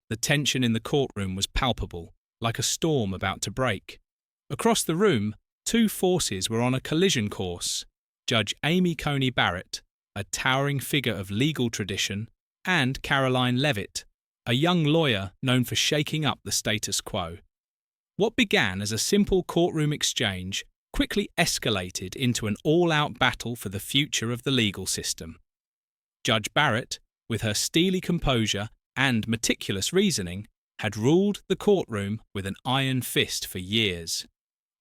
The tension in the courtroom was palpable, like a storm about to break. Across the room, two forces were on a collision course: Judge Coney Barrett, a towering figure of legal tradition, and Karoline Leavitt, a young lawyer known for shaking up the status quo. What began as a simple courtroom exchange quickly escalated into an all-out battle for the future of the legal system. Judge Barrett, with her steely composure and meticulous reasoning, had ruled the courtroom with an iron fist for years.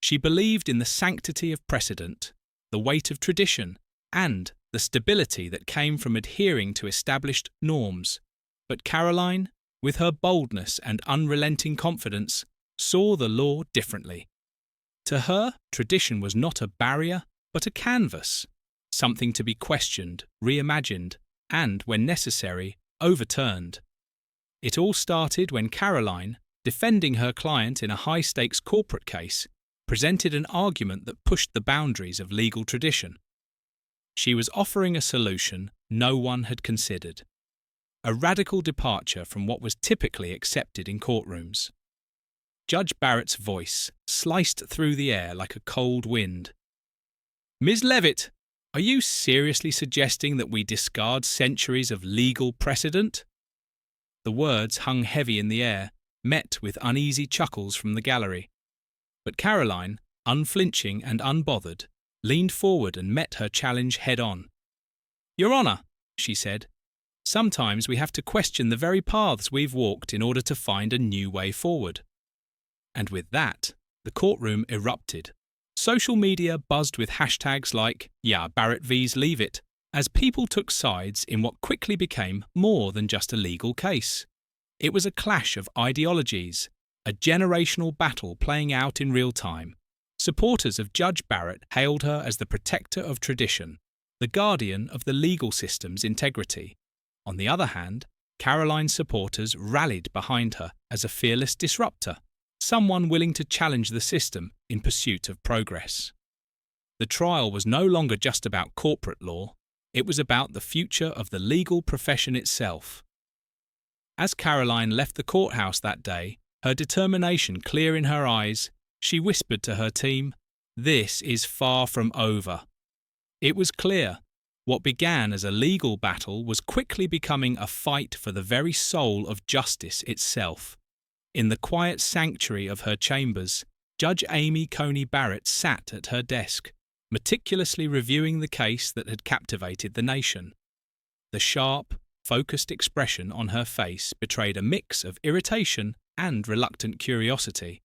She believed in the sanctity of precedent, the weight of tradition, and the stability that came from adhering to established norms. But Karoline, with her boldness and unrelenting confidence, saw the law differently. To her, tradition was not a barrier, but a canvas, something to be questioned, reimagined, and, when necessary, overturned. It all started when Karoline, defending her client in a high-stakes corporate case, presented an argument that pushed the boundaries of legal tradition. She was offering a solution no one had considered, a radical departure from what was typically accepted in courtrooms. Judge Barrett's voice sliced through the air like a cold wind. "Ms. Leavitt, are you seriously suggesting that we discard centuries of legal precedent?" The words hung heavy in the air, met with uneasy chuckles from the gallery. But Karoline, unflinching and unbothered, leaned forward and met her challenge head-on. "Your Honour," she said, "sometimes we have to question the very paths we've walked in order to find a new way forward." And with that, the courtroom erupted. Social media buzzed with hashtags like Barrett vs Leavitt, as people took sides in what quickly became more than just a legal case. It was a clash of ideologies, a generational battle playing out in real time. Supporters of Judge Barrett hailed her as the protector of tradition, the guardian of the legal system's integrity. On the other hand, Karoline's supporters rallied behind her as a fearless disruptor, someone willing to challenge the system in pursuit of progress. The trial was no longer just about corporate law, it was about the future of the legal profession itself. As Karoline left the courthouse that day, her determination clear in her eyes, she whispered to her team, "This is far from over." It was clear. What began as a legal battle was quickly becoming a fight for the very soul of justice itself. In the quiet sanctuary of her chambers, Judge Coney Barrett sat at her desk, meticulously reviewing the case that had captivated the nation. The sharp, focused expression on her face betrayed a mix of irritation and reluctant curiosity.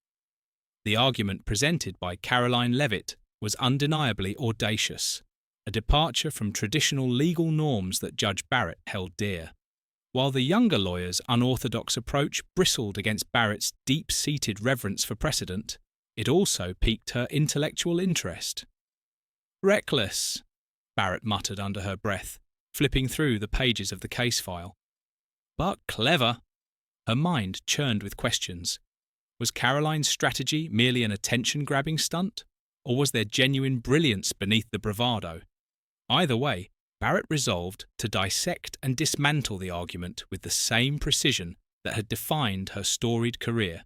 The argument presented by Karoline Leavitt was undeniably audacious, a departure from traditional legal norms that Judge Barrett held dear. While the younger lawyer's unorthodox approach bristled against Barrett's deep-seated reverence for precedent, it also piqued her intellectual interest. "Reckless," Barrett muttered under her breath, flipping through the pages of the case file. "But clever." Her mind churned with questions. Was Karoline's strategy merely an attention-grabbing stunt, or was there genuine brilliance beneath the bravado? Either way, Barrett resolved to dissect and dismantle the argument with the same precision that had defined her storied career.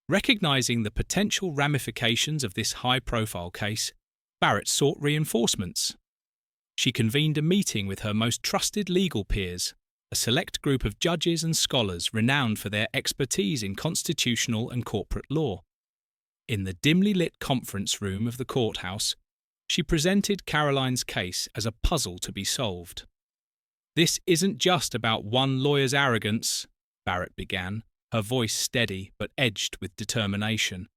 Recognizing the potential ramifications of this high-profile case, Barrett sought reinforcements. She convened a meeting with her most trusted legal peers, a select group of judges and scholars renowned for their expertise in constitutional and corporate law. In the dimly lit conference room of the courthouse, she presented Karoline's case as a puzzle to be solved. "This isn't just about one lawyer's arrogance," Barrett began, her voice steady but edged with determination.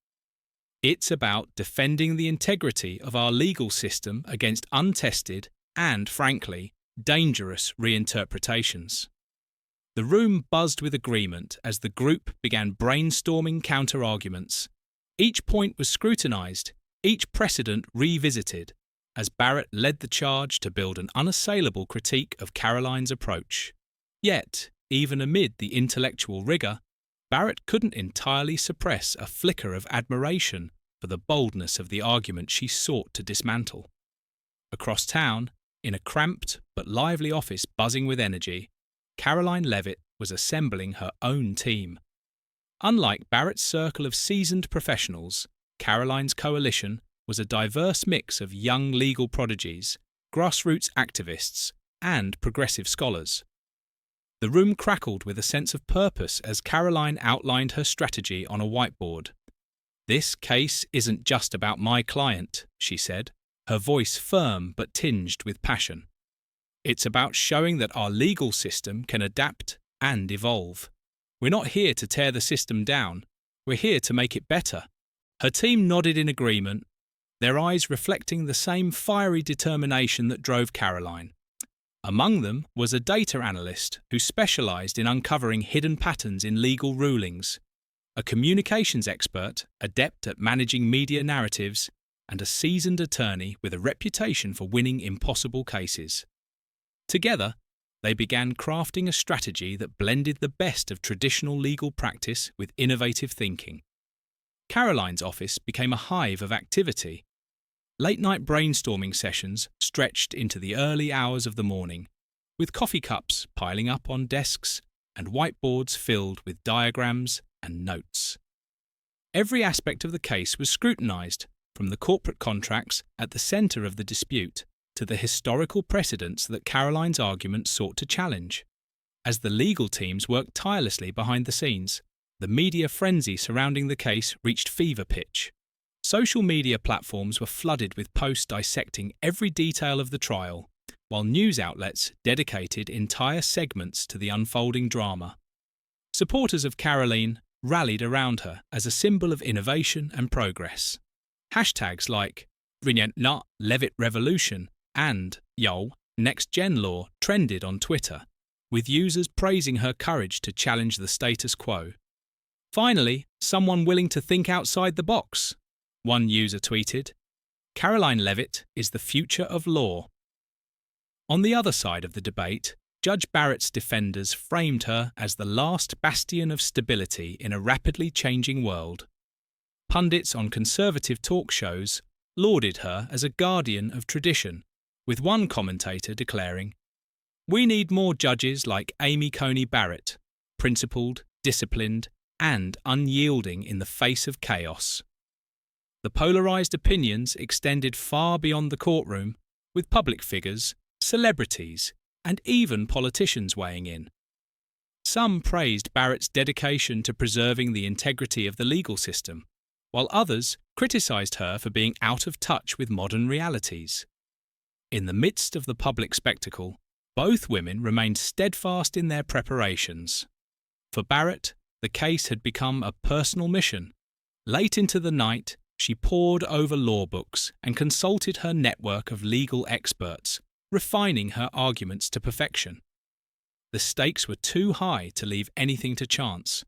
"It's about defending the integrity of our legal system against untested and, frankly, dangerous reinterpretations." The room buzzed with agreement as the group began brainstorming counter-arguments. Each point was scrutinized, each precedent revisited, as Barrett led the charge to build an unassailable critique of Karoline's approach. Yet, even amid the intellectual rigor, Barrett couldn't entirely suppress a flicker of admiration for the boldness of the argument she sought to dismantle. Across town, in a cramped but lively office buzzing with energy, Karoline Leavitt was assembling her own team. Unlike Barrett's circle of seasoned professionals, Karoline's coalition was a diverse mix of young legal prodigies, grassroots activists, and progressive scholars. The room crackled with a sense of purpose as Karoline outlined her strategy on a whiteboard. "This case isn't just about my client," she said, her voice firm but tinged with passion. "It's about showing that our legal system can adapt and evolve. We're not here to tear the system down, we're here to make it better." Her team nodded in agreement, their eyes reflecting the same fiery determination that drove Karoline. Among them was a data analyst who specialised in uncovering hidden patterns in legal rulings, a communications expert adept at managing media narratives, and a seasoned attorney with a reputation for winning impossible cases. Together, they began crafting a strategy that blended the best of traditional legal practice with innovative thinking. Karoline's office became a hive of activity. Late-night brainstorming sessions stretched into the early hours of the morning, with coffee cups piling up on desks and whiteboards filled with diagrams and notes. Every aspect of the case was scrutinised, from the corporate contracts at the centre of the dispute to the historical precedents that Karoline's argument sought to challenge. As the legal teams worked tirelessly behind the scenes, the media frenzy surrounding the case reached fever pitch. Social media platforms were flooded with posts dissecting every detail of the trial, while news outlets dedicated entire segments to the unfolding drama. Supporters of Karoline rallied around her as a symbol of innovation and progress. Hashtags like Leavitt Revolution and Next Gen Law trended on Twitter, with users praising her courage to challenge the status quo. "Finally, someone willing to think outside the box," one user tweeted. "Karoline Leavitt is the future of law." On the other side of the debate, Judge Barrett's defenders framed her as the last bastion of stability in a rapidly changing world. Pundits on conservative talk shows lauded her as a guardian of tradition, with one commentator declaring, "We need more judges like Amy Coney Barrett, principled, disciplined, and unyielding in the face of chaos." The polarised opinions extended far beyond the courtroom, with public figures, celebrities, and even politicians weighing in. Some praised Barrett's dedication to preserving the integrity of the legal system, while others criticised her for being out of touch with modern realities. In the midst of the public spectacle, both women remained steadfast in their preparations. For Barrett, the case had become a personal mission. Late into the night, she pored over law books and consulted her network of legal experts, refining her arguments to perfection. The stakes were too high to leave anything to chance.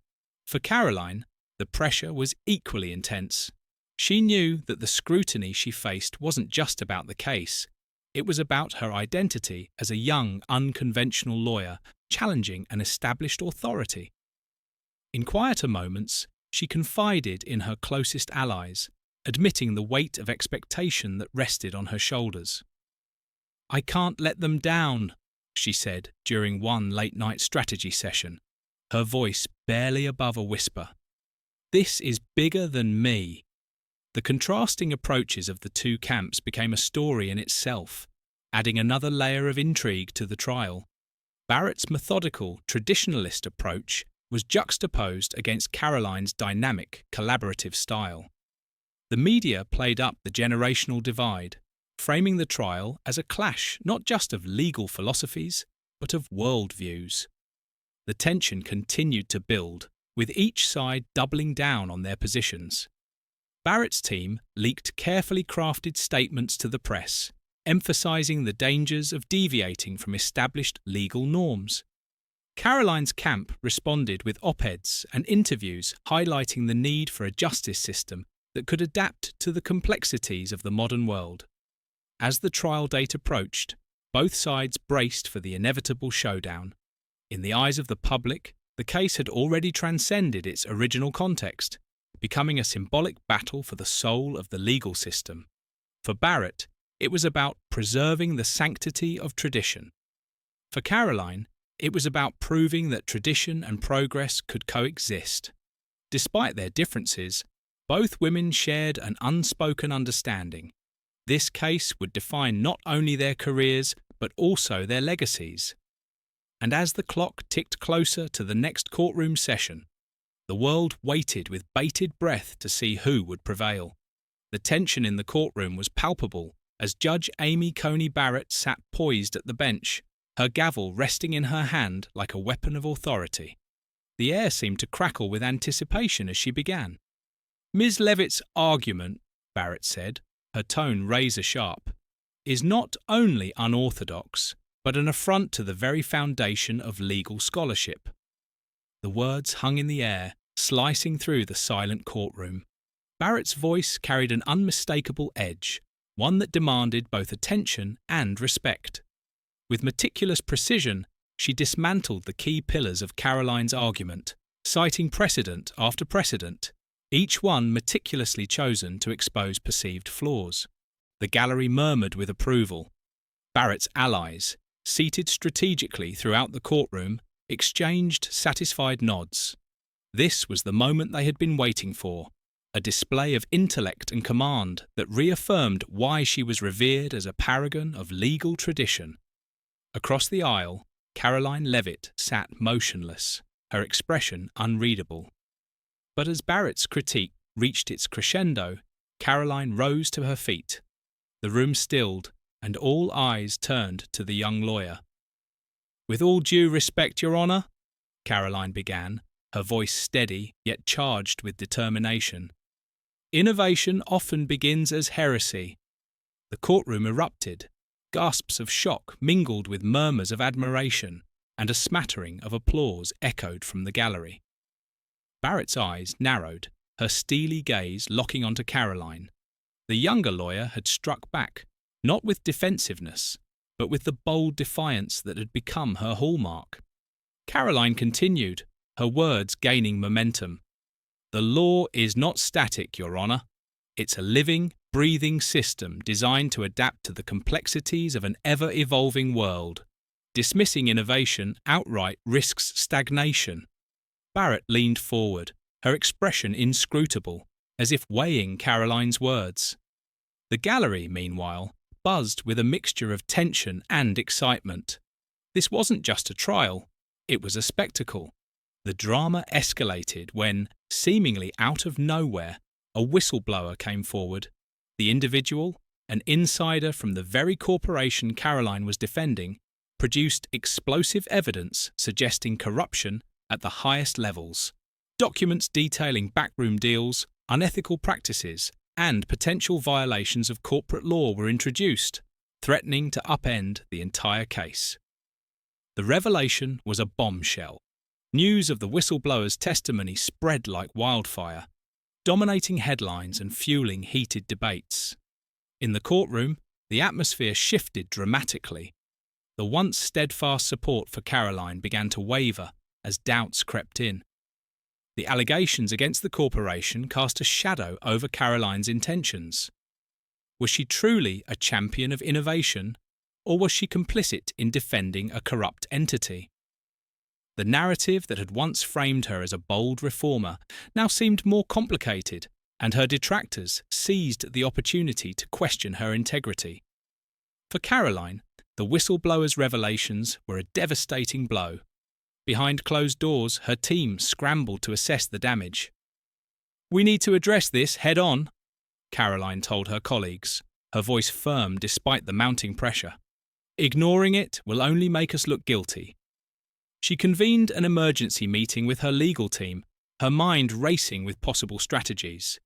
For Karoline, the pressure was equally intense. She knew that the scrutiny she faced wasn't just about the case. It was about her identity as a young, unconventional lawyer challenging an established authority. In quieter moments, she confided in her closest allies, admitting the weight of expectation that rested on her shoulders. "I can't let them down," she said during one late-night strategy session, her voice barely above a whisper. "This is bigger than me." The contrasting approaches of the two camps became a story in itself, adding another layer of intrigue to the trial. Barrett's methodical, traditionalist approach was juxtaposed against Karoline's dynamic, collaborative style. The media played up the generational divide, framing the trial as a clash not just of legal philosophies, but of worldviews. The tension continued to build, with each side doubling down on their positions. Barrett's team leaked carefully crafted statements to the press, emphasising the dangers of deviating from established legal norms. Karoline's camp responded with op-eds and interviews highlighting the need for a justice system that could adapt to the complexities of the modern world. As the trial date approached, both sides braced for the inevitable showdown. In the eyes of the public, the case had already transcended its original context, becoming a symbolic battle for the soul of the legal system. For Barrett, it was about preserving the sanctity of tradition. For Karoline, It was about proving that tradition and progress could coexist. Despite their differences, both women shared an unspoken understanding. This case would define not only their careers, but also their legacies. And as the clock ticked closer to the next courtroom session, the world waited with bated breath to see who would prevail. The tension in the courtroom was palpable as Judge Amy Coney Barrett sat poised at the bench, her gavel resting in her hand like a weapon of authority. The air seemed to crackle with anticipation as she began. "Ms. Leavitt's argument," Barrett said, her tone razor-sharp, "is not only unorthodox, but an affront to the very foundation of legal scholarship." The words hung in the air, slicing through the silent courtroom. Barrett's voice carried an unmistakable edge, one that demanded both attention and respect. With meticulous precision, she dismantled the key pillars of Karoline's argument, citing precedent after precedent, each one meticulously chosen to expose perceived flaws. The gallery murmured with approval. Barrett's allies, seated strategically throughout the courtroom, exchanged satisfied nods. This was the moment they had been waiting for, a display of intellect and command that reaffirmed why she was revered as a paragon of legal tradition. Across the aisle, Karoline Leavitt sat motionless, her expression unreadable. But as Barrett's critique reached its crescendo, Karoline rose to her feet. The room stilled, and all eyes turned to the young lawyer. "With all due respect, Your Honour," Karoline began, her voice steady yet charged with determination. "Innovation often begins as heresy." The courtroom erupted. Gasps of shock mingled with murmurs of admiration, and a smattering of applause echoed from the gallery. Barrett's eyes narrowed, her steely gaze locking onto Karoline. The younger lawyer had struck back, not with defensiveness, but with the bold defiance that had become her hallmark. Karoline continued, her words gaining momentum. "The law is not static, Your Honour. It's a living, breathing system designed to adapt to the complexities of an ever-evolving world. Dismissing innovation outright risks stagnation." Barrett leaned forward, her expression inscrutable, as if weighing Karoline's words. The gallery, meanwhile, buzzed with a mixture of tension and excitement. This wasn't just a trial, it was a spectacle. The drama escalated when, seemingly out of nowhere, a whistleblower came forward. The individual, an insider from the very corporation Karoline was defending, produced explosive evidence suggesting corruption at the highest levels. Documents detailing backroom deals, unethical practices, and potential violations of corporate law were introduced, threatening to upend the entire case. The revelation was a bombshell. News of the whistleblower's testimony spread like wildfire, dominating headlines and fueling heated debates. In the courtroom, the atmosphere shifted dramatically. The once steadfast support for Karoline began to waver as doubts crept in. The allegations against the corporation cast a shadow over Karoline's intentions. Was she truly a champion of innovation, or was she complicit in defending a corrupt entity? The narrative that had once framed her as a bold reformer now seemed more complicated, and her detractors seized the opportunity to question her integrity. For Karoline, the whistleblower's revelations were a devastating blow. Behind closed doors, her team scrambled to assess the damage. "We need to address this head-on," Karoline told her colleagues, her voice firm despite the mounting pressure. "Ignoring it will only make us look guilty." She convened an emergency meeting with her legal team, her mind racing with possible strategies.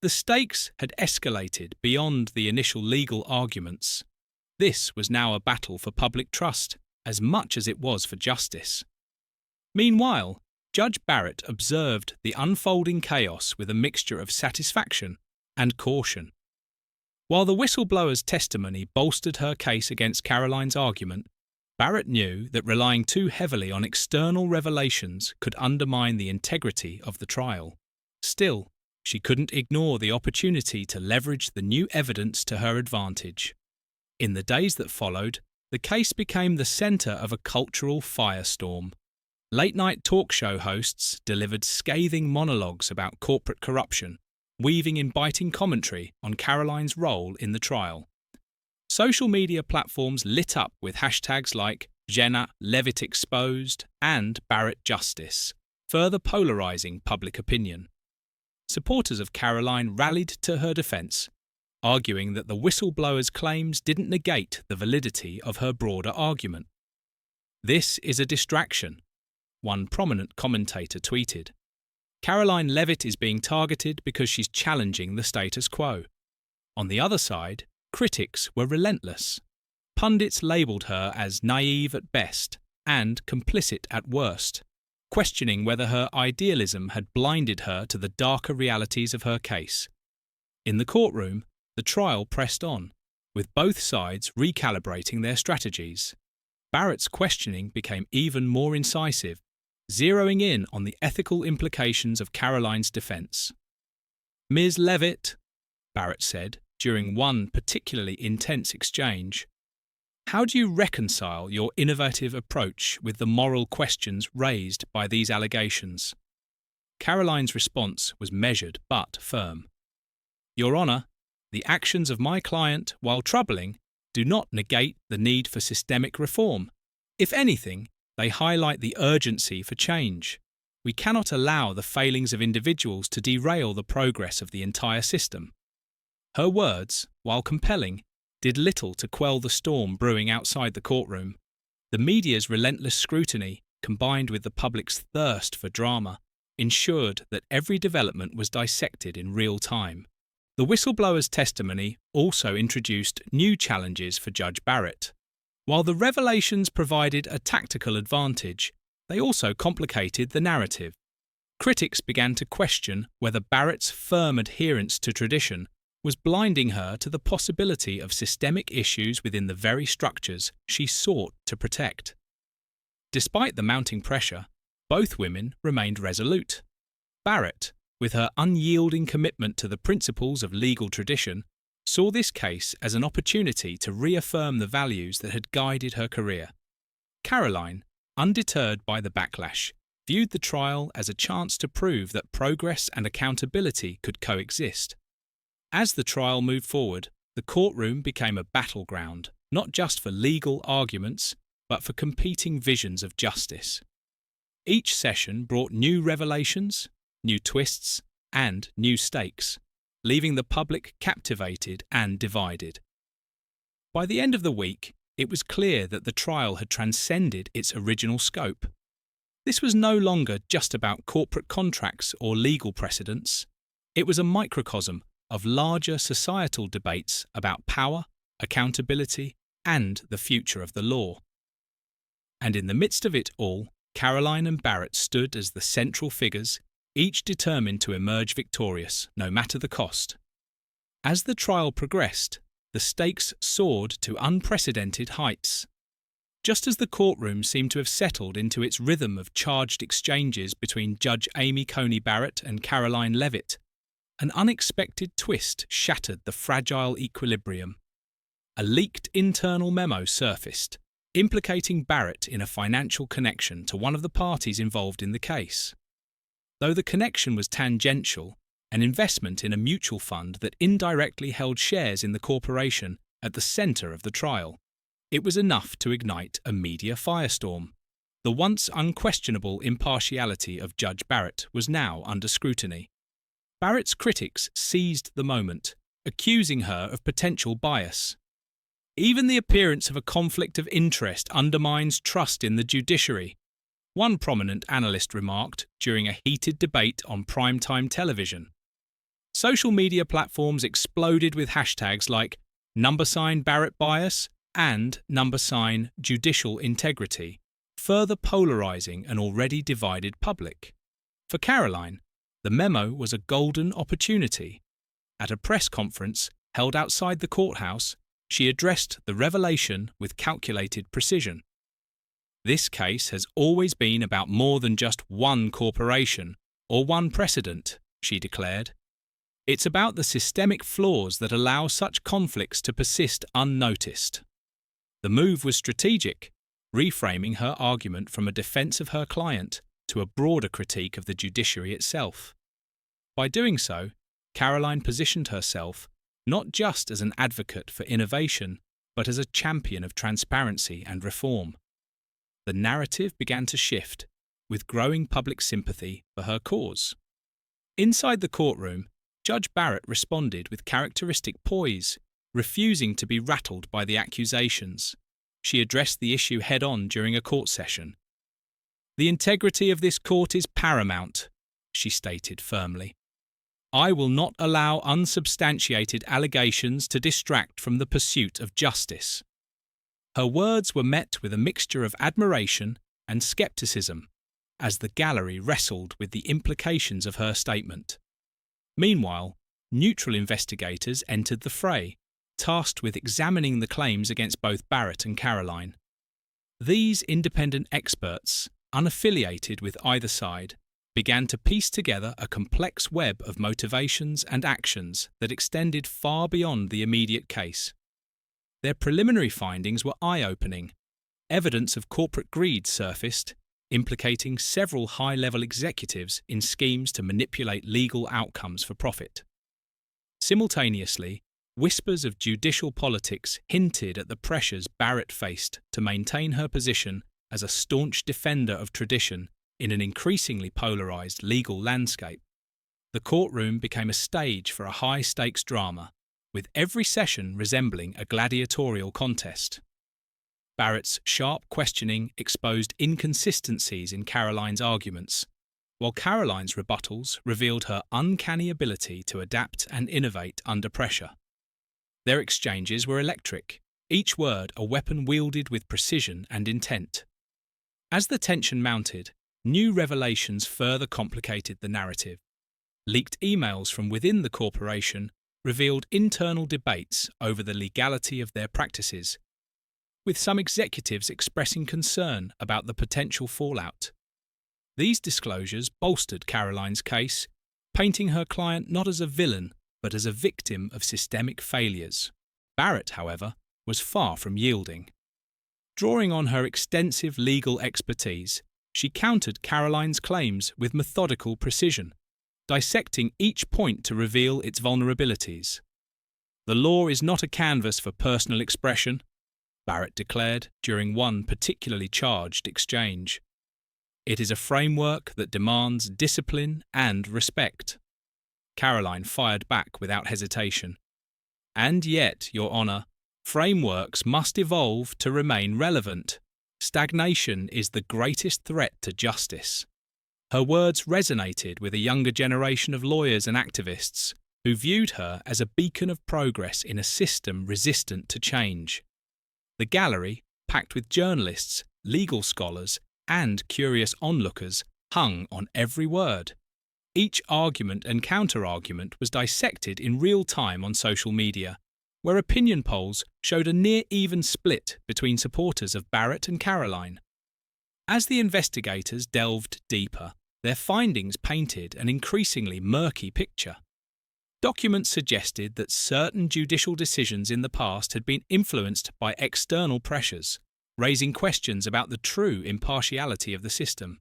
The stakes had escalated beyond the initial legal arguments. This was now a battle for public trust, as much as it was for justice. Meanwhile, Judge Barrett observed the unfolding chaos with a mixture of satisfaction and caution. While the whistleblower's testimony bolstered her case against Karoline's argument, Barrett knew that relying too heavily on external revelations could undermine the integrity of the trial. Still, she couldn't ignore the opportunity to leverage the new evidence to her advantage. In the days that followed, the case became the center of a cultural firestorm. Late-night talk show hosts delivered scathing monologues about corporate corruption, weaving in biting commentary on Karoline's role in the trial. Social media platforms lit up with hashtags like Jenna Leavitt exposed and Barrett justice, further polarizing public opinion. Supporters of Karoline rallied to her defense, arguing that the whistleblower's claims didn't negate the validity of her broader argument. "This is a distraction," one prominent commentator tweeted. "Karoline Leavitt is being targeted because she's challenging the status quo." On the other side, critics were relentless. Pundits labelled her as naive at best and complicit at worst, questioning whether her idealism had blinded her to the darker realities of her case. In the courtroom, the trial pressed on, with both sides recalibrating their strategies. Barrett's questioning became even more incisive, zeroing in on the ethical implications of Karoline's defense. "Ms. Leavitt," Barrett said during one particularly intense exchange, "how do you reconcile your innovative approach with the moral questions raised by these allegations?" Karoline's response was measured but firm. "Your Honour, the actions of my client, while troubling, do not negate the need for systemic reform. If anything, they highlight the urgency for change. We cannot allow the failings of individuals to derail the progress of the entire system." Her words, while compelling, did little to quell the storm brewing outside the courtroom. The media's relentless scrutiny, combined with the public's thirst for drama, ensured that every development was dissected in real time. The whistleblower's testimony also introduced new challenges for Judge Barrett. While the revelations provided a tactical advantage, they also complicated the narrative. Critics began to question whether Barrett's firm adherence to tradition was blinding her to the possibility of systemic issues within the very structures she sought to protect. Despite the mounting pressure, both women remained resolute. Barrett, with her unyielding commitment to the principles of legal tradition, saw this case as an opportunity to reaffirm the values that had guided her career. Karoline, undeterred by the backlash, viewed the trial as a chance to prove that progress and accountability could coexist. As the trial moved forward, the courtroom became a battleground, not just for legal arguments, but for competing visions of justice. Each session brought new revelations, new twists, and new stakes, leaving the public captivated and divided. By the end of the week, it was clear that the trial had transcended its original scope. This was no longer just about corporate contracts or legal precedents. It was a microcosm of larger societal debates about power, accountability, and the future of the law. And in the midst of it all, Karoline and Barrett stood as the central figures, each determined to emerge victorious, no matter the cost. As the trial progressed, the stakes soared to unprecedented heights. Just as the courtroom seemed to have settled into its rhythm of charged exchanges between Judge Amy Coney Barrett and Karoline Leavitt, an unexpected twist shattered the fragile equilibrium. A leaked internal memo surfaced, implicating Barrett in a financial connection to one of the parties involved in the case. Though the connection was tangential, an investment in a mutual fund that indirectly held shares in the corporation at the centre of the trial, it was enough to ignite a media firestorm. The once unquestionable impartiality of Judge Barrett was now under scrutiny. Barrett's critics seized the moment, accusing her of potential bias. "Even the appearance of a conflict of interest undermines trust in the judiciary," one prominent analyst remarked during a heated debate on primetime television. Social media platforms exploded with hashtags like #Barrett bias and #judicial integrity, further polarizing an already divided public. For Karoline, the memo was a golden opportunity. At a press conference held outside the courthouse, she addressed the revelation with calculated precision. "This case has always been about more than just one corporation or one precedent," she declared. "It's about the systemic flaws that allow such conflicts to persist unnoticed." The move was strategic, reframing her argument from a defense of her client to a broader critique of the judiciary itself. By doing so, Karoline positioned herself not just as an advocate for innovation, but as a champion of transparency and reform. The narrative began to shift, with growing public sympathy for her cause. Inside the courtroom, Judge Barrett responded with characteristic poise, refusing to be rattled by the accusations. She addressed the issue head-on during a court session. "The integrity of this court is paramount," she stated firmly. "I will not allow unsubstantiated allegations to distract from the pursuit of justice." Her words were met with a mixture of admiration and skepticism as the gallery wrestled with the implications of her statement. Meanwhile, neutral investigators entered the fray, tasked with examining the claims against both Barrett and Karoline. These independent experts, unaffiliated with either side, began to piece together a complex web of motivations and actions that extended far beyond the immediate case. Their preliminary findings were eye-opening. Evidence of corporate greed surfaced, implicating several high-level executives in schemes to manipulate legal outcomes for profit. Simultaneously, whispers of judicial politics hinted at the pressures Barrett faced to maintain her position as a staunch defender of tradition in an increasingly polarized legal landscape. The courtroom became a stage for a high-stakes drama, with every session resembling a gladiatorial contest. Barrett's sharp questioning exposed inconsistencies in Karoline's arguments, while Karoline's rebuttals revealed her uncanny ability to adapt and innovate under pressure. Their exchanges were electric, each word a weapon wielded with precision and intent. As the tension mounted, new revelations further complicated the narrative. Leaked emails from within the corporation revealed internal debates over the legality of their practices, with some executives expressing concern about the potential fallout. These disclosures bolstered Karoline's case, painting her client not as a villain, but as a victim of systemic failures. Barrett, however, was far from yielding. Drawing on her extensive legal expertise, she countered Karoline's claims with methodical precision, dissecting each point to reveal its vulnerabilities. "The law is not a canvas for personal expression," Barrett declared during one particularly charged exchange. "It is a framework that demands discipline and respect." Karoline fired back without hesitation. "And yet, Your Honour, frameworks must evolve to remain relevant. Stagnation is the greatest threat to justice." Her words resonated with a younger generation of lawyers and activists who viewed her as a beacon of progress in a system resistant to change. The gallery, packed with journalists, legal scholars, and curious onlookers, hung on every word. Each argument and counter-argument was dissected in real time on social media, where opinion polls showed a near-even split between supporters of Barrett and Karoline. As the investigators delved deeper, their findings painted an increasingly murky picture. Documents suggested that certain judicial decisions in the past had been influenced by external pressures, raising questions about the true impartiality of the system.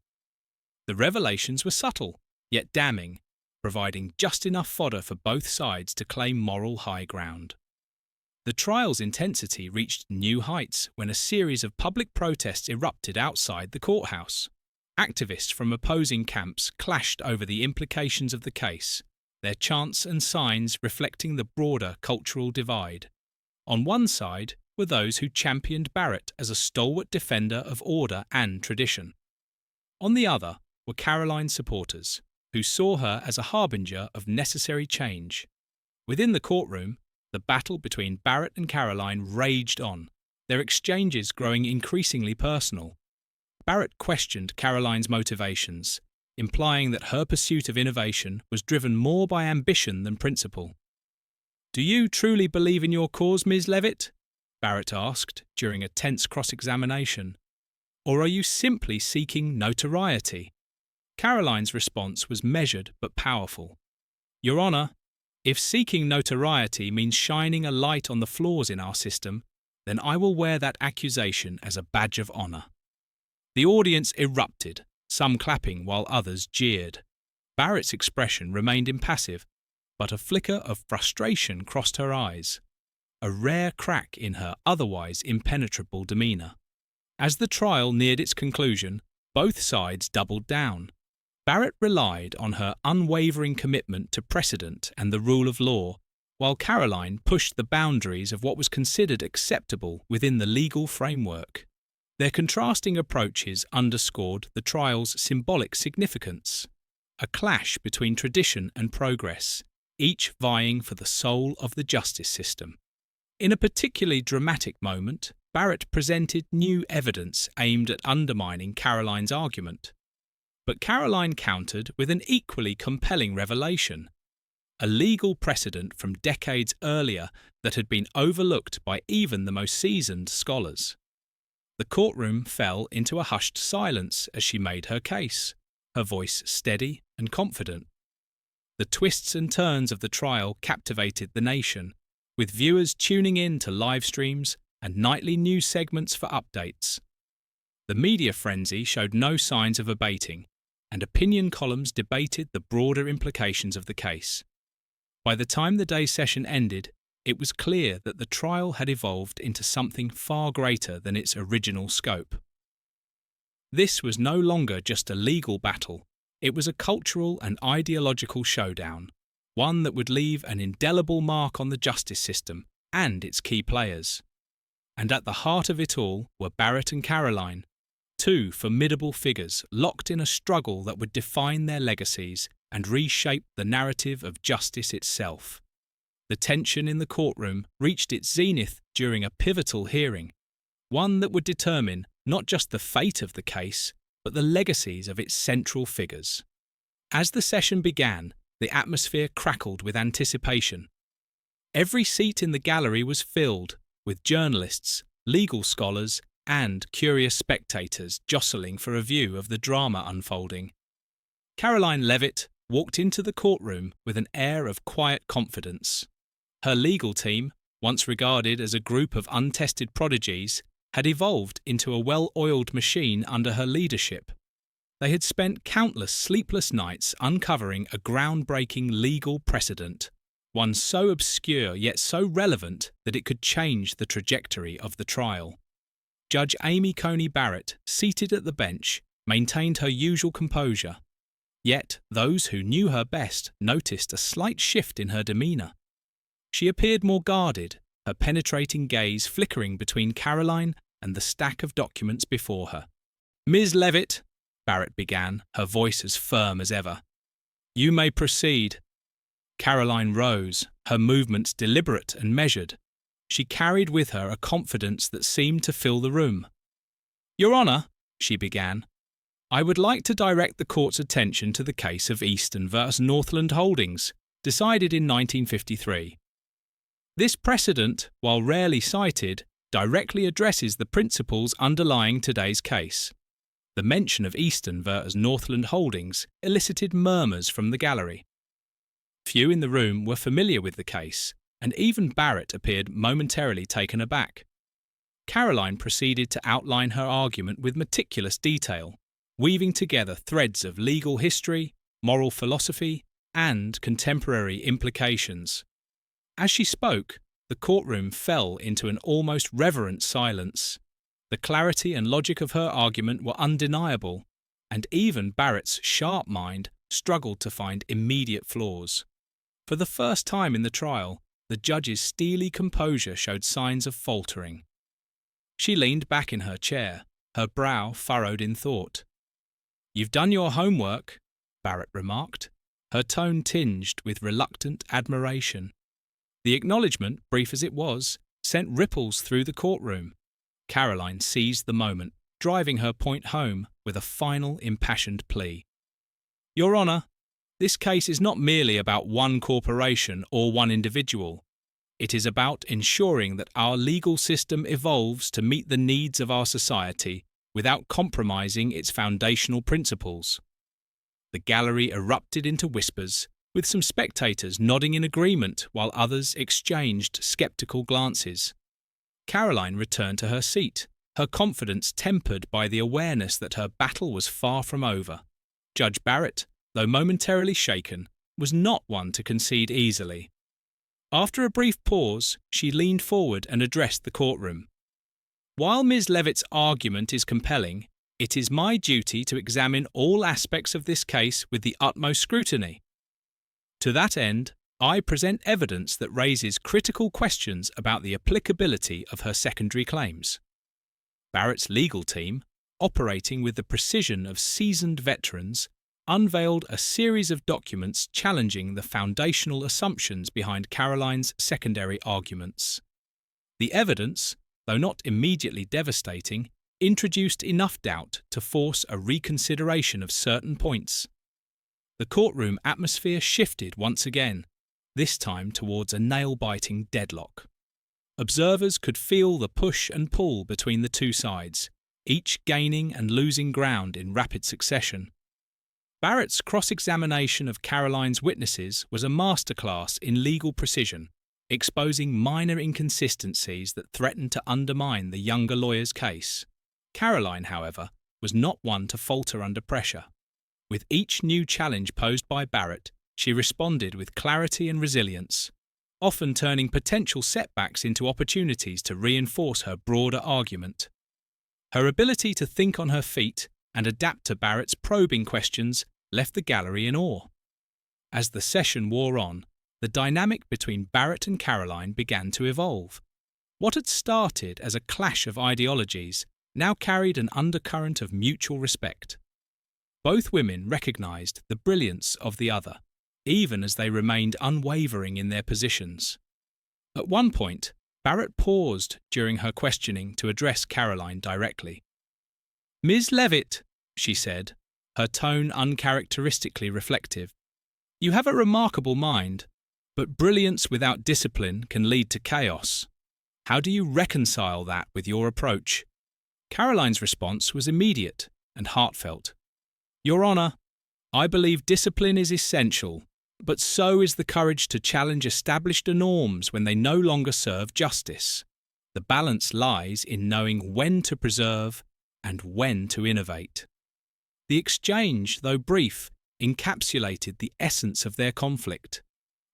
The revelations were subtle, yet damning, providing just enough fodder for both sides to claim moral high ground. The trial's intensity reached new heights when a series of public protests erupted outside the courthouse. Activists from opposing camps clashed over the implications of the case, their chants and signs reflecting the broader cultural divide. On one side were those who championed Barrett as a stalwart defender of order and tradition. On the other were Karoline's supporters, who saw her as a harbinger of necessary change. Within the courtroom, the battle between Barrett and Karoline raged on, their exchanges growing increasingly personal. Barrett questioned Karoline's motivations, implying that her pursuit of innovation was driven more by ambition than principle. "Do you truly believe in your cause, Ms. Leavitt?" Barrett asked during a tense cross-examination. "Or are you simply seeking notoriety?" Karoline's response was measured but powerful. "Your Honour, if seeking notoriety means shining a light on the flaws in our system, then I will wear that accusation as a badge of honor." The audience erupted, some clapping while others jeered. Barrett's expression remained impassive, but a flicker of frustration crossed her eyes, a rare crack in her otherwise impenetrable demeanor. As the trial neared its conclusion, both sides doubled down. Barrett relied on her unwavering commitment to precedent and the rule of law, while Karoline pushed the boundaries of what was considered acceptable within the legal framework. Their contrasting approaches underscored the trial's symbolic significance, a clash between tradition and progress, each vying for the soul of the justice system. In a particularly dramatic moment, Barrett presented new evidence aimed at undermining Karoline's argument. But Karoline countered with an equally compelling revelation, a legal precedent from decades earlier that had been overlooked by even the most seasoned scholars. The courtroom fell into a hushed silence as she made her case, her voice steady and confident. The twists and turns of the trial captivated the nation, with viewers tuning in to live streams and nightly news segments for updates. The media frenzy showed no signs of abating, and opinion columns debated the broader implications of the case. By the time the day's session ended, it was clear that the trial had evolved into something far greater than its original scope. This was no longer just a legal battle, it was a cultural and ideological showdown, one that would leave an indelible mark on the justice system and its key players. And at the heart of it all were Barrett and Karoline, two formidable figures locked in a struggle that would define their legacies and reshape the narrative of justice itself. The tension in the courtroom reached its zenith during a pivotal hearing, one that would determine not just the fate of the case, but the legacies of its central figures. As the session began, the atmosphere crackled with anticipation. Every seat in the gallery was filled, with journalists, legal scholars, and curious spectators jostling for a view of the drama unfolding. Karoline Leavitt walked into the courtroom with an air of quiet confidence. Her legal team, once regarded as a group of untested prodigies, had evolved into a well-oiled machine under her leadership. They had spent countless sleepless nights uncovering a groundbreaking legal precedent, one so obscure yet so relevant that it could change the trajectory of the trial. Judge Amy Coney Barrett, seated at the bench, maintained her usual composure. Yet those who knew her best noticed a slight shift in her demeanour. She appeared more guarded, her penetrating gaze flickering between Karoline and the stack of documents before her. "Ms. Leavitt," Barrett began, her voice as firm as ever, "you may proceed." Karoline rose, her movements deliberate and measured. She carried with her a confidence that seemed to fill the room. "Your Honour," she began, "I would like to direct the court's attention to the case of Easton v. Northland Holdings, decided in 1953. This precedent, while rarely cited, directly addresses the principles underlying today's case." The mention of Easton v. Northland Holdings elicited murmurs from the gallery. Few in the room were familiar with the case, and even Barrett appeared momentarily taken aback. Karoline proceeded to outline her argument with meticulous detail, weaving together threads of legal history, moral philosophy, and contemporary implications. As she spoke, the courtroom fell into an almost reverent silence. The clarity and logic of her argument were undeniable, and even Barrett's sharp mind struggled to find immediate flaws. For the first time in the trial, the judge's steely composure showed signs of faltering. She leaned back in her chair, her brow furrowed in thought. "You've done your homework," Barrett remarked, her tone tinged with reluctant admiration. The acknowledgement, brief as it was, sent ripples through the courtroom. Karoline seized the moment, driving her point home with a final impassioned plea. "Your Honour, this case is not merely about one corporation or one individual. It is about ensuring that our legal system evolves to meet the needs of our society without compromising its foundational principles." The gallery erupted into whispers, with some spectators nodding in agreement while others exchanged sceptical glances. Karoline returned to her seat, her confidence tempered by the awareness that her battle was far from over. Judge Barrett, though momentarily shaken, was not one to concede easily. After a brief pause, she leaned forward and addressed the courtroom. "While Ms. Leavitt's argument is compelling, it is my duty to examine all aspects of this case with the utmost scrutiny. To that end, I present evidence that raises critical questions about the applicability of her secondary claims." Barrett's legal team, operating with the precision of seasoned veterans, unveiled a series of documents challenging the foundational assumptions behind Karoline's secondary arguments. The evidence, though not immediately devastating, introduced enough doubt to force a reconsideration of certain points. The courtroom atmosphere shifted once again, this time towards a nail-biting deadlock. Observers could feel the push and pull between the two sides, each gaining and losing ground in rapid succession. Barrett's cross-examination of Karoline's witnesses was a masterclass in legal precision, exposing minor inconsistencies that threatened to undermine the younger lawyer's case. Karoline, however, was not one to falter under pressure. With each new challenge posed by Barrett, she responded with clarity and resilience, often turning potential setbacks into opportunities to reinforce her broader argument. Her ability to think on her feet and adapt to Barrett's probing questions left the gallery in awe. As the session wore on, the dynamic between Barrett and Karoline began to evolve. What had started as a clash of ideologies now carried an undercurrent of mutual respect. Both women recognized the brilliance of the other, even as they remained unwavering in their positions. At one point, Barrett paused during her questioning to address Karoline directly. "Ms. Leavitt," she said, her tone uncharacteristically reflective, "you have a remarkable mind, but brilliance without discipline can lead to chaos. How do you reconcile that with your approach?" Karoline's response was immediate and heartfelt. "Your Honour, I believe discipline is essential, but so is the courage to challenge established norms when they no longer serve justice. The balance lies in knowing when to preserve and when to innovate." The exchange, though brief, encapsulated the essence of their conflict,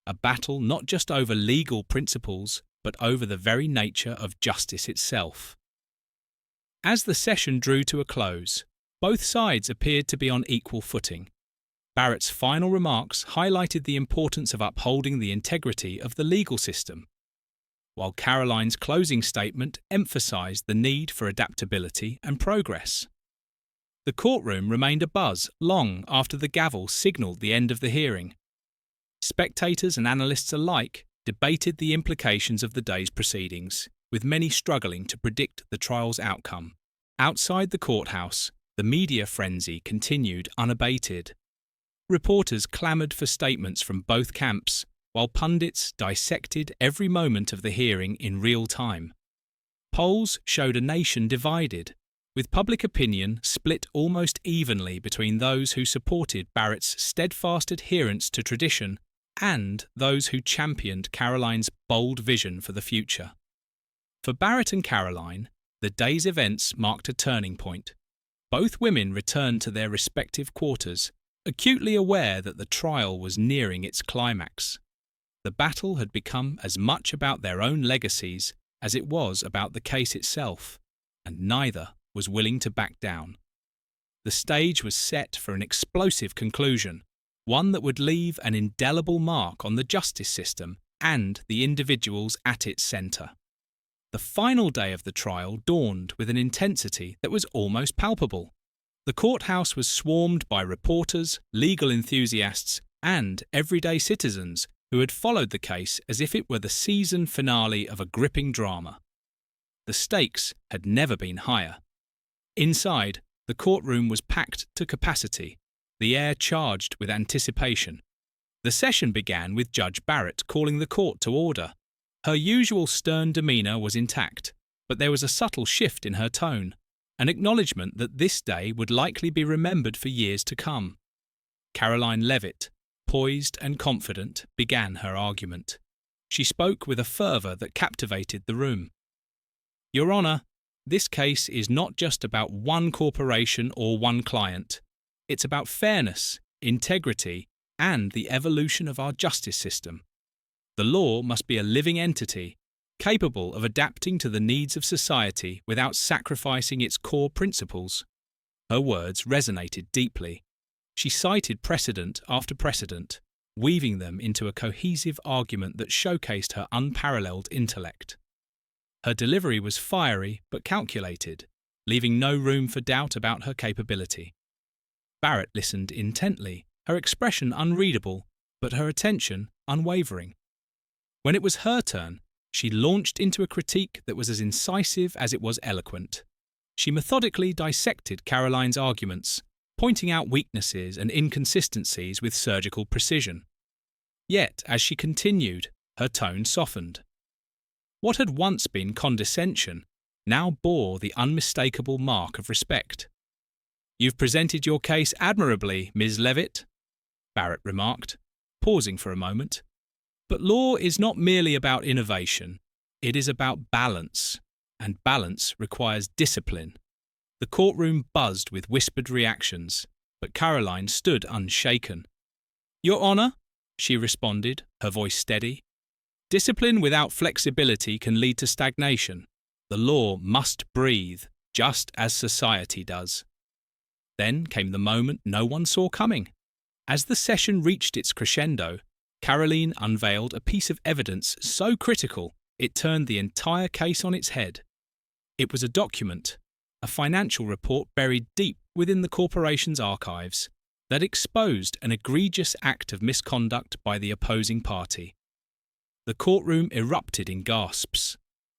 a battle not just over legal principles, but over the very nature of justice itself. As the session drew to a close, both sides appeared to be on equal footing. Barrett's final remarks highlighted the importance of upholding the integrity of the legal system, while Karoline's closing statement emphasized the need for adaptability and progress. The courtroom remained abuzz long after the gavel signaled the end of the hearing. Spectators and analysts alike debated the implications of the day's proceedings, with many struggling to predict the trial's outcome. Outside the courthouse, the media frenzy continued unabated. Reporters clamoured for statements from both camps, while pundits dissected every moment of the hearing in real time. Polls showed a nation divided, with public opinion split almost evenly between those who supported Barrett's steadfast adherence to tradition and those who championed Karoline's bold vision for the future. For Barrett and Karoline, the day's events marked a turning point. Both women returned to their respective quarters, acutely aware that the trial was nearing its climax. The battle had become as much about their own legacies as it was about the case itself, and neither was willing to back down. The stage was set for an explosive conclusion, one that would leave an indelible mark on the justice system and the individuals at its centre. The final day of the trial dawned with an intensity that was almost palpable. The courthouse was swarmed by reporters, legal enthusiasts, and everyday citizens who had followed the case as if it were the season finale of a gripping drama. The stakes had never been higher. Inside, the courtroom was packed to capacity, the air charged with anticipation. The session began with Judge Barrett calling the court to order. Her usual stern demeanour was intact, but there was a subtle shift in her tone, an acknowledgement that this day would likely be remembered for years to come. Karoline Leavitt, poised and confident, began her argument. She spoke with a fervour that captivated the room. Your Honor, this case is not just about one corporation or one client. It's about fairness, integrity, and the evolution of our justice system. The law must be a living entity, capable of adapting to the needs of society without sacrificing its core principles. Her words resonated deeply. She cited precedent after precedent, weaving them into a cohesive argument that showcased her unparalleled intellect. Her delivery was fiery but calculated, leaving no room for doubt about her capability. Barrett listened intently, her expression unreadable, but her attention unwavering. When it was her turn, she launched into a critique that was as incisive as it was eloquent. She methodically dissected Karoline's arguments, pointing out weaknesses and inconsistencies with surgical precision. Yet, as she continued, her tone softened. What had once been condescension now bore the unmistakable mark of respect. "You've presented your case admirably, Ms. Leavitt," Barrett remarked, pausing for a moment. "But law is not merely about innovation. It is about balance, and balance requires discipline." The courtroom buzzed with whispered reactions, but Karoline stood unshaken. "Your Honor," she responded, her voice steady, "discipline without flexibility can lead to stagnation. The law must breathe, just as society does." Then came the moment no one saw coming. As the session reached its crescendo, Karoline unveiled a piece of evidence so critical it turned the entire case on its head. It was a document, a financial report buried deep within the corporation's archives, that exposed an egregious act of misconduct by the opposing party. The courtroom erupted in gasps.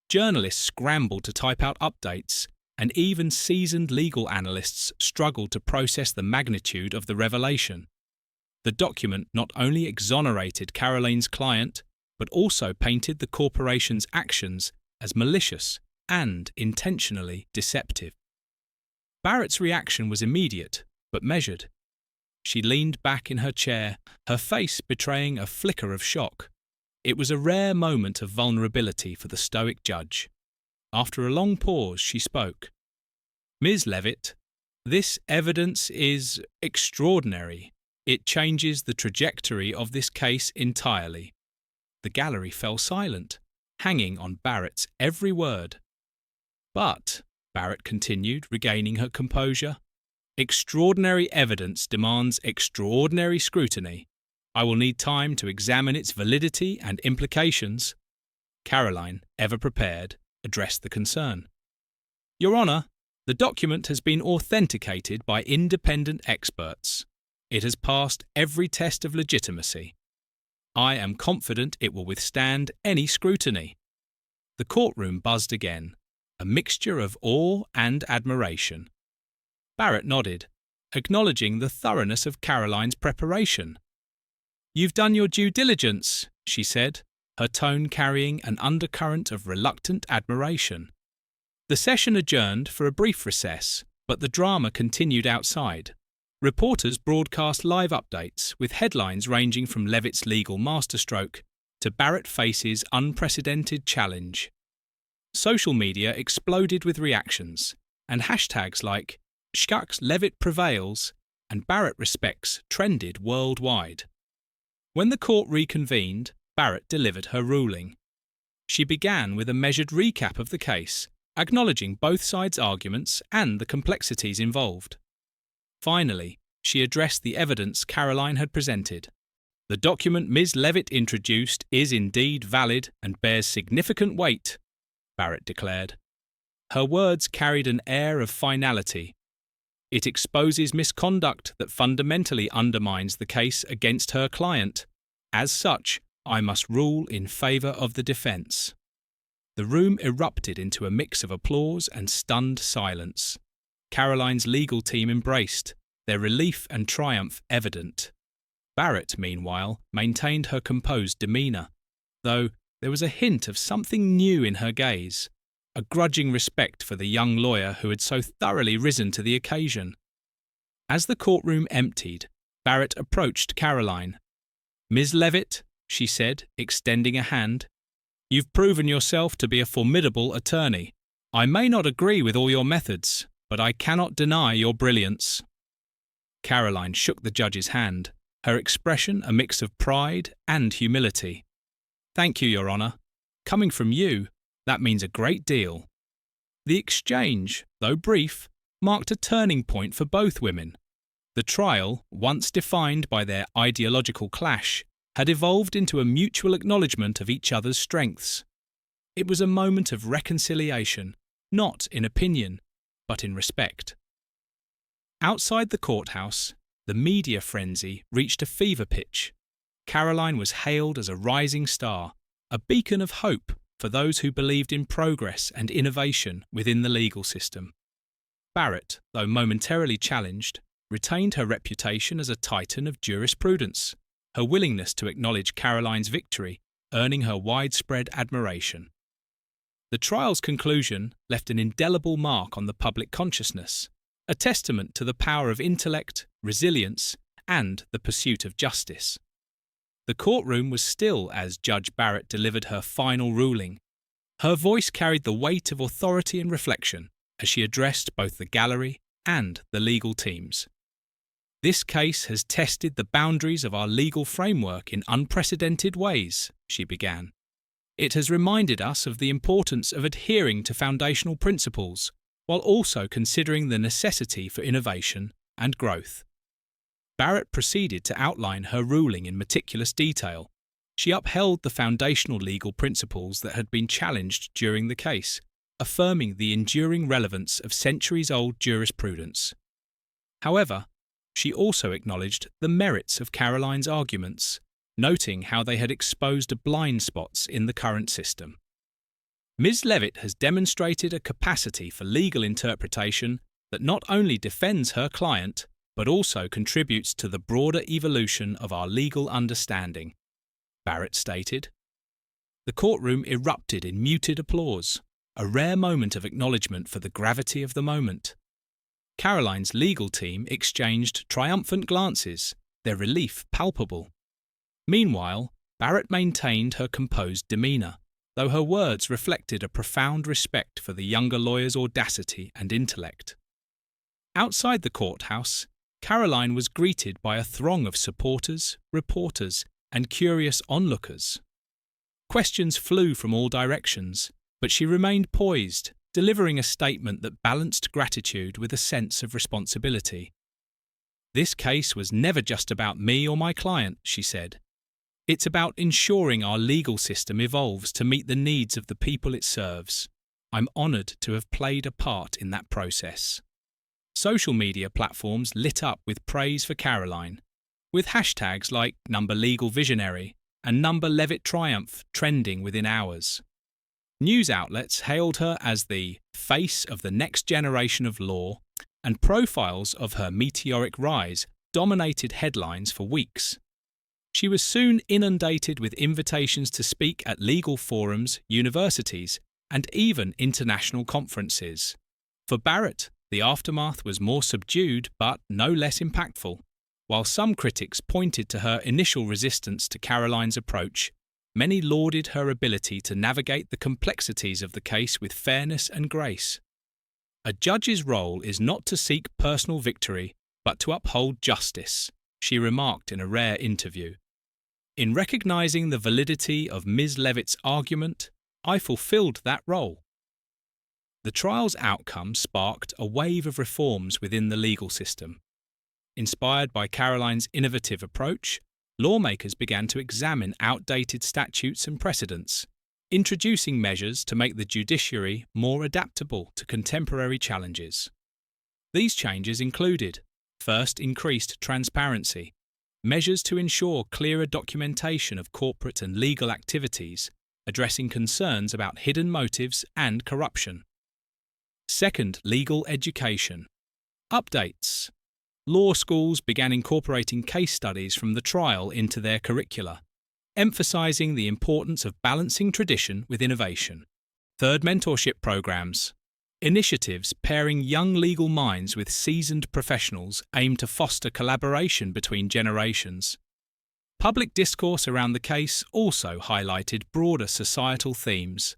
Journalists scrambled to type out updates, and even seasoned legal analysts struggled to process the magnitude of the revelation. The document not only exonerated Karoline's client, but also painted the corporation's actions as malicious and intentionally deceptive. Barrett's reaction was immediate, but measured. She leaned back in her chair, her face betraying a flicker of shock. It was a rare moment of vulnerability for the stoic judge. After a long pause, she spoke. "Ms. Leavitt, this evidence is extraordinary. It changes the trajectory of this case entirely." The gallery fell silent, hanging on Barrett's every word. "But," Barrett continued, regaining her composure, "extraordinary evidence demands extraordinary scrutiny. I will need time to examine its validity and implications." Karoline, ever prepared, addressed the concern. "Your Honor, the document has been authenticated by independent experts. It has passed every test of legitimacy. I am confident it will withstand any scrutiny." The courtroom buzzed again, a mixture of awe and admiration. Barrett nodded, acknowledging the thoroughness of Karoline's preparation. "You've done your due diligence," she said, her tone carrying an undercurrent of reluctant admiration. The session adjourned for a brief recess, but the drama continued outside. Reporters broadcast live updates, with headlines ranging from Leavitt's legal masterstroke to Barrett faces unprecedented challenge. Social media exploded with reactions, and hashtags like "Shucks Leavitt prevails" and "Barrett respects" trended worldwide. When the court reconvened, Barrett delivered her ruling. She began with a measured recap of the case, acknowledging both sides' arguments and the complexities involved. Finally, she addressed the evidence Karoline had presented. "The document Ms. Leavitt introduced is indeed valid and bears significant weight," Barrett declared. Her words carried an air of finality. "It exposes misconduct that fundamentally undermines the case against her client. As such, I must rule in favour of the defence." The room erupted into a mix of applause and stunned silence. Karoline's legal team embraced, their relief and triumph evident. Barrett, meanwhile, maintained her composed demeanour, though there was a hint of something new in her gaze, a grudging respect for the young lawyer who had so thoroughly risen to the occasion. As the courtroom emptied, Barrett approached Karoline. "Ms. Leavitt," she said, extending a hand, "you've proven yourself to be a formidable attorney. I may not agree with all your methods, but I cannot deny your brilliance. Karoline shook the judge's hand, her expression a mix of pride and humility. Thank you, Your Honour. Coming from you, that means a great deal. The exchange, though brief, marked a turning point for both women. The trial, once defined by their ideological clash, had evolved into a mutual acknowledgement of each other's strengths. It was a moment of reconciliation, not in opinion, but in respect. Outside the courthouse, the media frenzy reached a fever pitch. Karoline was hailed as a rising star, a beacon of hope for those who believed in progress and innovation within the legal system. Barrett, though momentarily challenged, retained her reputation as a titan of jurisprudence, her willingness to acknowledge Karoline's victory earning her widespread admiration. The trial's conclusion left an indelible mark on the public consciousness, a testament to the power of intellect, resilience, and the pursuit of justice. The courtroom was still as Judge Barrett delivered her final ruling. Her voice carried the weight of authority and reflection as she addressed both the gallery and the legal teams. This case has tested the boundaries of our legal framework in unprecedented ways, she began. It has reminded us of the importance of adhering to foundational principles, while also considering the necessity for innovation and growth. Barrett proceeded to outline her ruling in meticulous detail. She upheld the foundational legal principles that had been challenged during the case, affirming the enduring relevance of centuries-old jurisprudence. However, she also acknowledged the merits of Karoline's arguments, noting how they had exposed blind spots in the current system. Ms. Leavitt has demonstrated a capacity for legal interpretation that not only defends her client, but also contributes to the broader evolution of our legal understanding, Barrett stated. The courtroom erupted in muted applause, a rare moment of acknowledgement for the gravity of the moment. Karoline's legal team exchanged triumphant glances, their relief palpable. Meanwhile, Barrett maintained her composed demeanour, though her words reflected a profound respect for the younger lawyer's audacity and intellect. Outside the courthouse, Karoline was greeted by a throng of supporters, reporters, and curious onlookers. Questions flew from all directions, but she remained poised, delivering a statement that balanced gratitude with a sense of responsibility. This case was never just about me or my client, she said. It's about ensuring our legal system evolves to meet the needs of the people it serves. I'm honoured to have played a part in that process. Social media platforms lit up with praise for Karoline, with hashtags like #LegalVisionary and #LevittTriumph trending within hours. News outlets hailed her as the face of the next generation of law, and profiles of her meteoric rise dominated headlines for weeks. She was soon inundated with invitations to speak at legal forums, universities, and even international conferences. For Barrett, the aftermath was more subdued but no less impactful. While some critics pointed to her initial resistance to Karoline's approach, many lauded her ability to navigate the complexities of the case with fairness and grace. A judge's role is not to seek personal victory, but to uphold justice, she remarked in a rare interview. In recognising the validity of Ms. Leavitt's argument, I fulfilled that role. The trial's outcome sparked a wave of reforms within the legal system. Inspired by Karoline's innovative approach, lawmakers began to examine outdated statutes and precedents, introducing measures to make the judiciary more adaptable to contemporary challenges. These changes included, first, increased transparency, measures to ensure clearer documentation of corporate and legal activities, addressing concerns about hidden motives and corruption. Second, legal education. Updates. Law schools began incorporating case studies from the trial into their curricula, emphasising the importance of balancing tradition with innovation. Third, mentorship programs. Initiatives pairing young legal minds with seasoned professionals aim to foster collaboration between generations. Public discourse around the case also highlighted broader societal themes.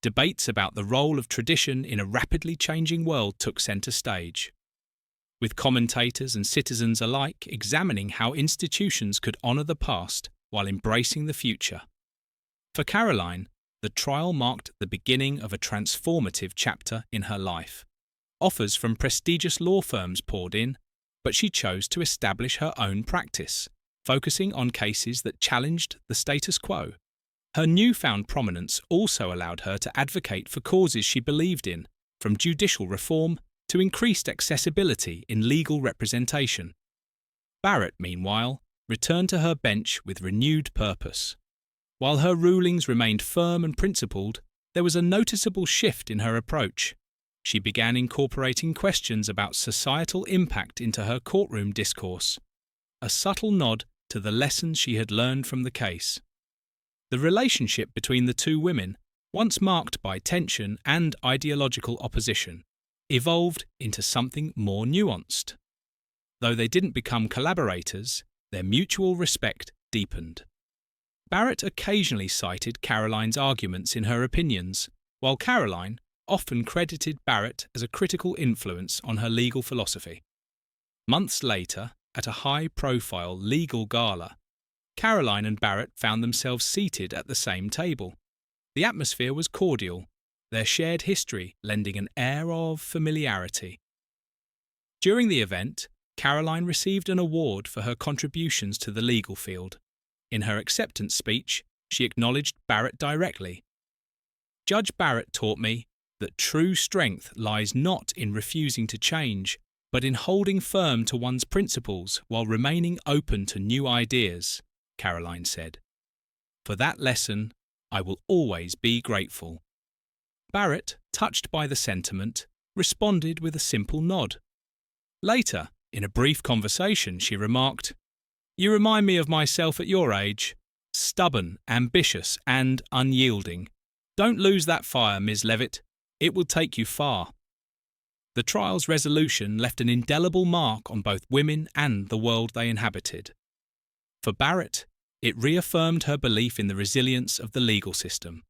debates about the role of tradition in a rapidly changing world took centre stage, with commentators and citizens alike examining how institutions could honour the past while embracing the future. For Karoline, the trial marked the beginning of a transformative chapter in her life. Offers from prestigious law firms poured in, but she chose to establish her own practice, focusing on cases that challenged the status quo. Her newfound prominence also allowed her to advocate for causes she believed in, from judicial reform to increased accessibility in legal representation. Barrett, meanwhile, returned to her bench with renewed purpose. While her rulings remained firm and principled, there was a noticeable shift in her approach. She began incorporating questions about societal impact into her courtroom discourse, a subtle nod to the lessons she had learned from the case. The relationship between the two women, once marked by tension and ideological opposition, evolved into something more nuanced. Though they didn't become collaborators, their mutual respect deepened. Barrett occasionally cited Karoline's arguments in her opinions, while Karoline often credited Barrett as a critical influence on her legal philosophy. Months later, at a high-profile legal gala, Karoline and Barrett found themselves seated at the same table. The atmosphere was cordial, their shared history lending an air of familiarity. During the event, Karoline received an award for her contributions to the legal field. In her acceptance speech, she acknowledged Barrett directly. "Judge Barrett taught me that true strength lies not in refusing to change, but in holding firm to one's principles while remaining open to new ideas," Karoline said. "For that lesson, I will always be grateful." Barrett, touched by the sentiment, responded with a simple nod. Later, in a brief conversation, she remarked, "You remind me of myself at your age. Stubborn, ambitious, and unyielding. Don't lose that fire, Ms. Leavitt. It will take you far." The trial's resolution left an indelible mark on both women and the world they inhabited. For Barrett, it reaffirmed her belief in the resilience of the legal system.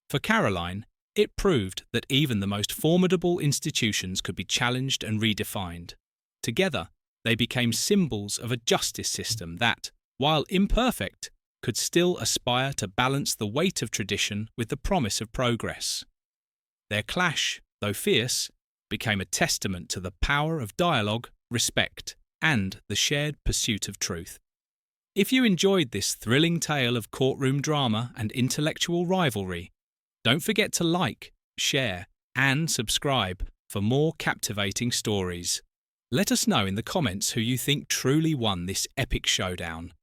For Karoline, it proved that even the most formidable institutions could be challenged and redefined. Together, they became symbols of a justice system that, while imperfect, could still aspire to balance the weight of tradition with the promise of progress. Their clash, though fierce, became a testament to the power of dialogue, respect, and the shared pursuit of truth. If you enjoyed this thrilling tale of courtroom drama and intellectual rivalry, don't forget to like, share, and subscribe for more captivating stories. Let us know in the comments who you think truly won this epic showdown.